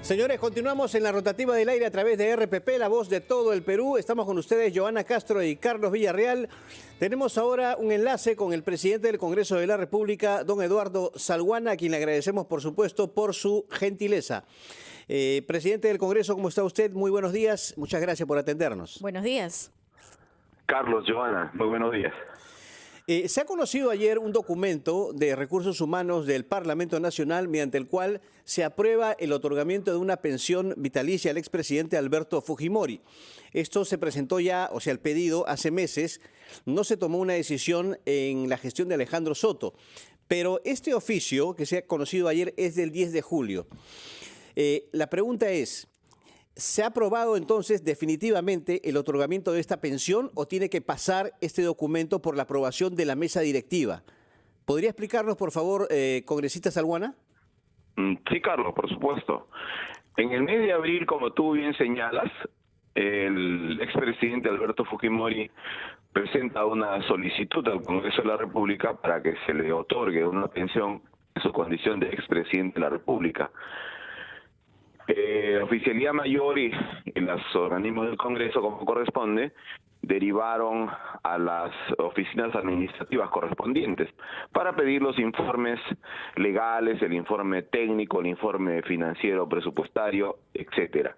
Señores, continuamos en la rotativa del aire a través de RPP, la voz de todo el Perú. Estamos con ustedes, Joana Castro y Carlos Villarreal. Tenemos ahora un enlace con el presidente del Congreso de la República, don Eduardo Salguana, a quien le agradecemos, por supuesto, por su gentileza. Presidente del Congreso, ¿cómo está usted? Muy buenos días. Muchas gracias por atendernos. Buenos días. Carlos, Joana, muy buenos días. Se ha conocido ayer un documento de recursos humanos del Parlamento Nacional mediante el cual se aprueba el otorgamiento de una pensión vitalicia al expresidente Alberto Fujimori. Esto se presentó ya, o sea, el pedido hace meses. No se tomó una decisión en la gestión de Alejandro Soto, pero este oficio que se ha conocido ayer es del 10 de julio. La pregunta es, ¿se ha aprobado entonces definitivamente el otorgamiento de esta pensión o tiene que pasar este documento por la aprobación de la mesa directiva? ¿Podría explicarnos, por favor, congresista Salguana? Sí, Carlos, por supuesto. En el mes de abril, como tú bien señalas, el expresidente Alberto Fujimori presenta una solicitud al Congreso de la República para que se le otorgue una pensión en su condición de expresidente de la República. La Oficialía Mayor y los organismos del Congreso, como corresponde, derivaron a las oficinas administrativas correspondientes para pedir los informes legales, el informe técnico, el informe financiero, presupuestario, etcétera.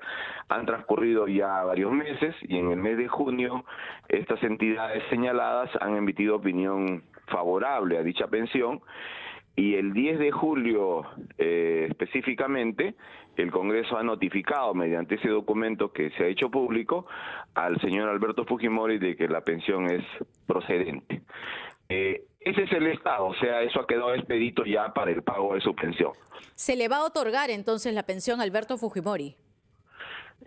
Han transcurrido ya varios meses y en el mes de junio estas entidades señaladas han emitido opinión favorable a dicha pensión. Y el 10 de julio específicamente, el Congreso ha notificado mediante ese documento que se ha hecho público al señor Alberto Fujimori de que la pensión es procedente. Ese es el estado, o sea, eso ha quedado expedito ya para el pago de su pensión. ¿Se le va a otorgar entonces la pensión a Alberto Fujimori?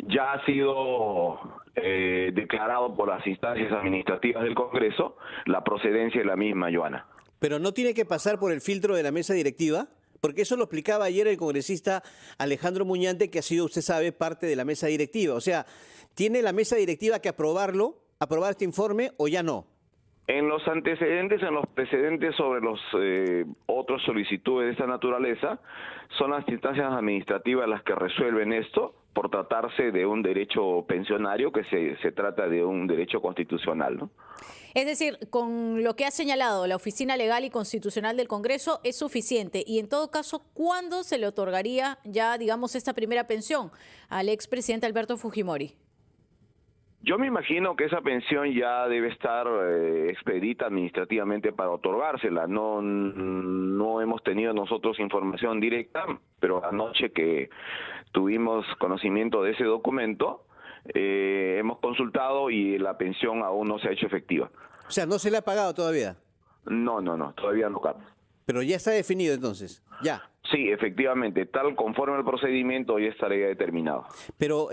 Ya ha sido declarado por las instancias administrativas del Congreso la procedencia de la misma, Joana. ¿Pero no tiene que pasar por el filtro de la mesa directiva? Porque eso lo explicaba ayer el congresista Alejandro Muñante, que ha sido, usted sabe, parte de la mesa directiva. O sea, ¿tiene la mesa directiva que aprobar este informe o ya no? En los antecedentes, en los precedentes sobre los otros solicitudes de esta naturaleza, son las instancias administrativas las que resuelven esto por tratarse de un derecho pensionario, que se trata de un derecho constitucional, ¿no? Es decir, con lo que ha señalado la Oficina Legal y Constitucional del Congreso es suficiente. Y en todo caso, ¿cuándo se le otorgaría ya, digamos, esta primera pensión al expresidente Alberto Fujimori? Yo me imagino que esa pensión ya debe estar expedita administrativamente para otorgársela. No hemos tenido nosotros información directa, pero anoche que tuvimos conocimiento de ese documento, hemos consultado y la pensión aún no se ha hecho efectiva. O sea, ¿no se le ha pagado todavía? No, todavía no, Carlos. Pero ya está definido entonces, ya. Sí, efectivamente, tal conforme al procedimiento ya estaría determinado. Pero,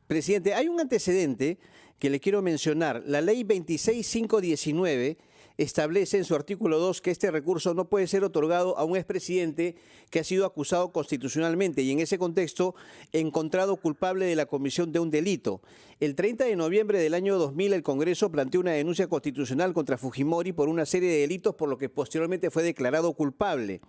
presidente, hay un antecedente que le quiero mencionar. La ley 26519 establece en su artículo 2 que este recurso no puede ser otorgado a un expresidente que ha sido acusado constitucionalmente y en ese contexto encontrado culpable de la comisión de un delito. El 30 de noviembre del año 2000 el Congreso planteó una denuncia constitucional contra Fujimori por una serie de delitos por lo que posteriormente fue declarado culpable,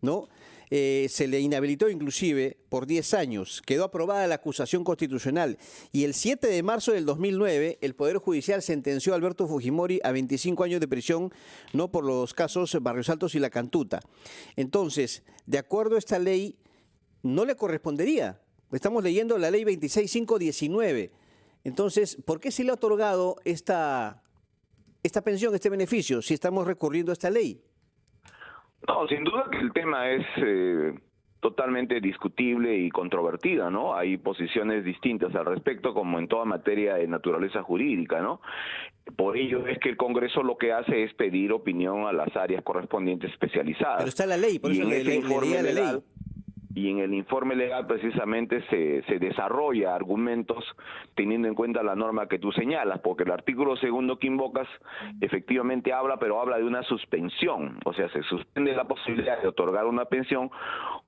¿no? Se le inhabilitó inclusive por 10 años, quedó aprobada la acusación constitucional y el 7 de marzo del 2009 el Poder Judicial sentenció a Alberto Fujimori a 25 años de prisión, no por los casos Barrios Altos y La Cantuta. Entonces, de acuerdo a esta ley, no le correspondería. Estamos leyendo la ley 26519. Entonces, ¿por qué se le ha otorgado esta pensión, este beneficio, si estamos recurriendo a esta ley? No, sin duda que el tema es totalmente discutible y controvertida, ¿no? Hay posiciones distintas al respecto, como en toda materia de naturaleza jurídica, ¿no? Por ello es que el Congreso lo que hace es pedir opinión a las áreas correspondientes especializadas. Pero está la ley, por eso le leía la ley. Y en el informe legal precisamente se desarrolla argumentos teniendo en cuenta la norma que tú señalas, porque el artículo segundo que invocas efectivamente habla, pero habla de una suspensión, o sea, se suspende la posibilidad de otorgar una pensión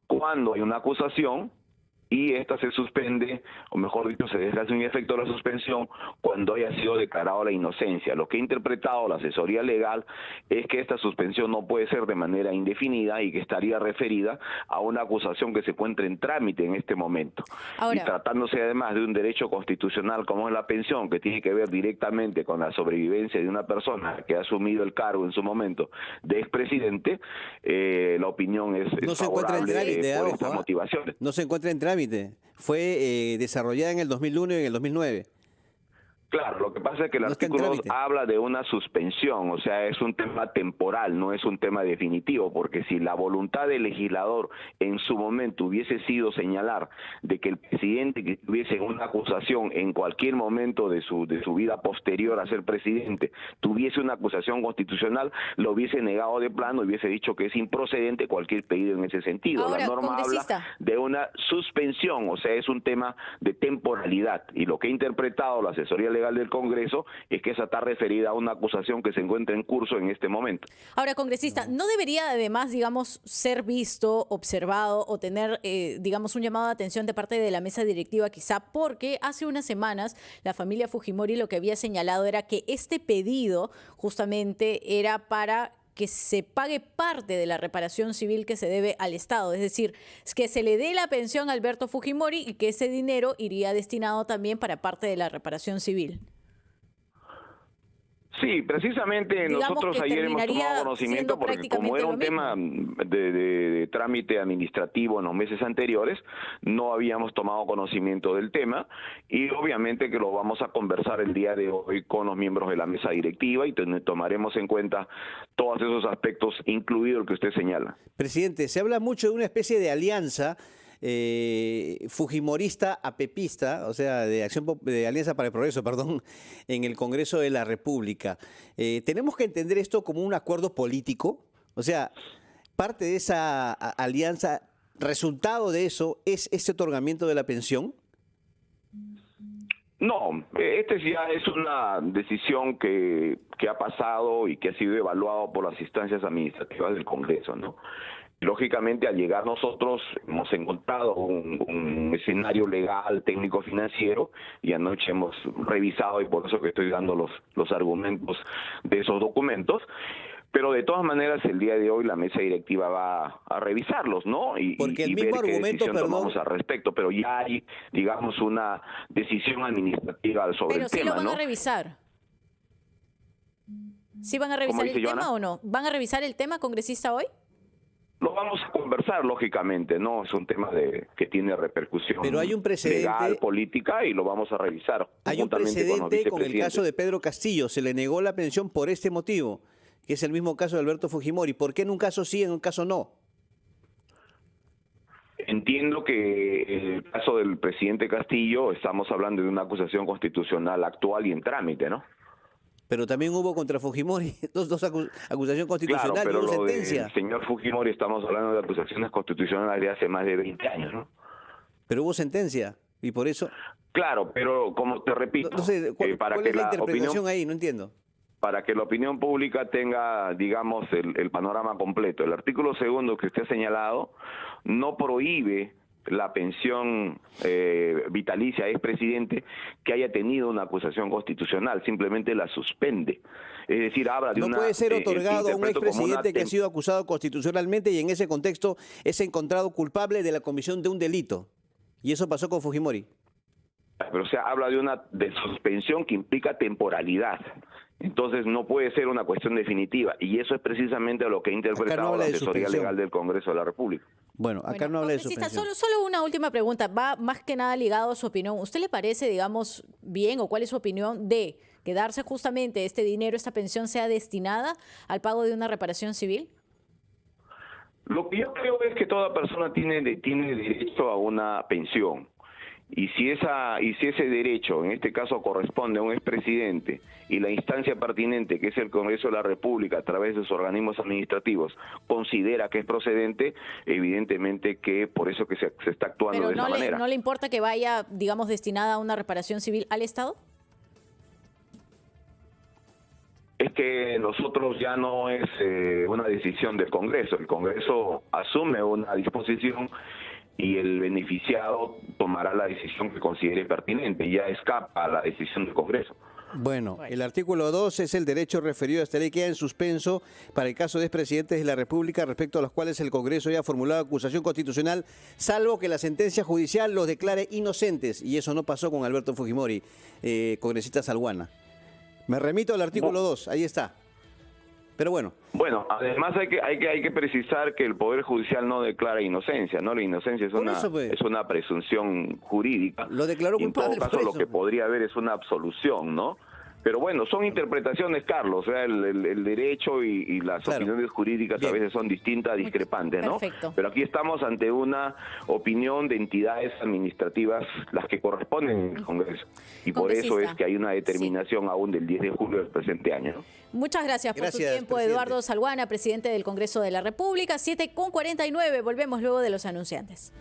cuando hay una acusación y esta se suspende, o mejor dicho, se deja sin efecto la suspensión cuando haya sido declarado la inocencia. Lo que ha interpretado la asesoría legal es que esta suspensión no puede ser de manera indefinida y que estaría referida a una acusación que se encuentra en trámite en este momento. Ahora, y tratándose además de un derecho constitucional como es la pensión, que tiene que ver directamente con la sobrevivencia de una persona que ha asumido el cargo en su momento de expresidente, la opinión es No se encuentra en favorable trámite, por ojo, estas motivaciones. no se encuentra en trámite. Fue desarrollada en el 2001 y en el 2009. Claro, lo que pasa es que el No está en artículo 2 trámite. habla de una suspensión, o sea, es un tema temporal, no es un tema definitivo, porque si la voluntad del legislador en su momento hubiese sido señalar de que el presidente que tuviese una acusación en cualquier momento de su vida posterior a ser presidente tuviese una acusación constitucional, lo hubiese negado de plano y hubiese dicho que es improcedente cualquier pedido en ese sentido. Ahora, La norma congresista. habla de una suspensión, o sea, es un tema de temporalidad, y lo que ha interpretado la asesoría legal del Congreso es que esa está referida a una acusación que se encuentra en curso en este momento. Ahora, congresista, ¿no debería además, digamos, ser visto, observado o tener, digamos, un llamado de atención de parte de la mesa directiva quizá? Porque hace unas semanas la familia Fujimori lo que había señalado era que este pedido justamente era para que se pague parte de la reparación civil que se debe al Estado, es decir, es que se le dé la pensión a Alberto Fujimori y que ese dinero iría destinado también para parte de la reparación civil. Sí, precisamente Digamos nosotros que ayer hemos terminaría tomado conocimiento siendo porque como era un tema de trámite administrativo en los meses anteriores, no habíamos tomado conocimiento del tema y obviamente que lo vamos a conversar el día de hoy con los miembros de la mesa directiva y tomaremos en cuenta todos esos aspectos, incluido el que usted señala. Presidente, se habla mucho de una especie de alianza fujimorista a pepista, o sea, de Alianza para el Progreso, perdón, en el Congreso de la República. ¿Tenemos que entender esto como un acuerdo político? O sea, parte de esa alianza, resultado de eso, ¿es este otorgamiento de la pensión? No, este ya es una decisión que ha pasado y que ha sido evaluado por las instancias administrativas del Congreso, ¿no? Lógicamente, al llegar nosotros hemos encontrado un escenario legal, técnico, financiero, y anoche hemos revisado, y por eso que estoy dando los argumentos de esos documentos, pero de todas maneras el día de hoy la mesa directiva va a revisarlos, ¿no? Porque el y mismo ver qué argumento, decisión perdón, tomamos al respecto, pero ya hay, digamos, una decisión administrativa sobre Pero el sí tema, lo van ¿no? a revisar. ¿Sí van a revisar dice el tema Joana? o no? ¿Van a revisar el tema, congresista, hoy? Lo vamos a conversar, lógicamente, ¿no? Es un tema que tiene repercusión Pero hay un precedente, legal, política, y lo vamos a revisar. hay un precedente con el caso de Pedro Castillo. Se le negó la pensión por este motivo, que es el mismo caso de Alberto Fujimori. ¿Por qué en un caso sí, en un caso no? Entiendo que el caso del presidente Castillo, estamos hablando de una acusación constitucional actual y en trámite, ¿no? Pero también hubo contra Fujimori dos acusación constitucional Claro, pero y hubo lo sentencia. del señor Fujimori estamos hablando de acusaciones constitucionales de hace más de 20 años, ¿no? Pero hubo sentencia y por eso... Claro, pero como te repito, No sé, ¿cuál para que es la la interpretación opinión... ahí? No entiendo. Para que la opinión pública tenga, digamos, el panorama completo. El artículo 2 que usted ha señalado no prohíbe la pensión vitalicia a expresidente que haya tenido una acusación constitucional, simplemente la suspende. Es decir, habla de No una... puede ser otorgado a un interpreto como una expresidente que ha sido acusado constitucionalmente y en ese contexto es encontrado culpable de la comisión de un delito. Y eso pasó con Fujimori. Pero o sea, habla de una suspensión que implica temporalidad. Entonces no puede ser una cuestión definitiva. Y eso es precisamente lo que ha interpretado habla la de asesoría suspensión. legal del Congreso de la República. Bueno, acá Bueno, no habla de congresista, suspensión. solo una última pregunta, va más que nada ligado a su opinión. ¿Usted le parece, digamos, bien o cuál es su opinión de que darse justamente este dinero, esta pensión, sea destinada al pago de una reparación civil? Lo que yo creo es que toda persona tiene derecho a una pensión. Y si ese derecho, en este caso, corresponde a un expresidente y la instancia pertinente, que es el Congreso de la República, a través de sus organismos administrativos, considera que es procedente, evidentemente que por eso que se está actuando de esa manera. ¿No le importa que vaya, digamos, destinada a una reparación civil al Estado? Es que nosotros ya no es una decisión del Congreso. El Congreso asume una disposición y el beneficiado tomará la decisión que considere pertinente, ya escapa a la decisión del Congreso. Bueno, el artículo 2 es el derecho referido a esta ley, queda en suspenso para el caso de expresidentes de la República respecto a los cuales el Congreso haya formulado acusación constitucional, salvo que la sentencia judicial los declare inocentes, y eso no pasó con Alberto Fujimori, congresista Salguana. Me remito al artículo 2, ahí está. Pero bueno. Bueno, además hay que precisar que el Poder Judicial no declara inocencia, ¿no? La inocencia es una presunción jurídica. Lo declaró culpable. En todo caso, lo que podría haber es una absolución, ¿no? Pero bueno, son interpretaciones, Carlos, o sea, el derecho y las opiniones jurídicas a veces son distintas, discrepantes, ¿no? Perfecto. Pero aquí estamos ante una opinión de entidades administrativas, las que corresponden en el Congreso. Y por eso es que hay una determinación aún del 10 de julio del presente año, ¿no? Muchas gracias por su tiempo, presidente. Eduardo Salguana, presidente del Congreso de la República. 7:49, volvemos luego de los anunciantes.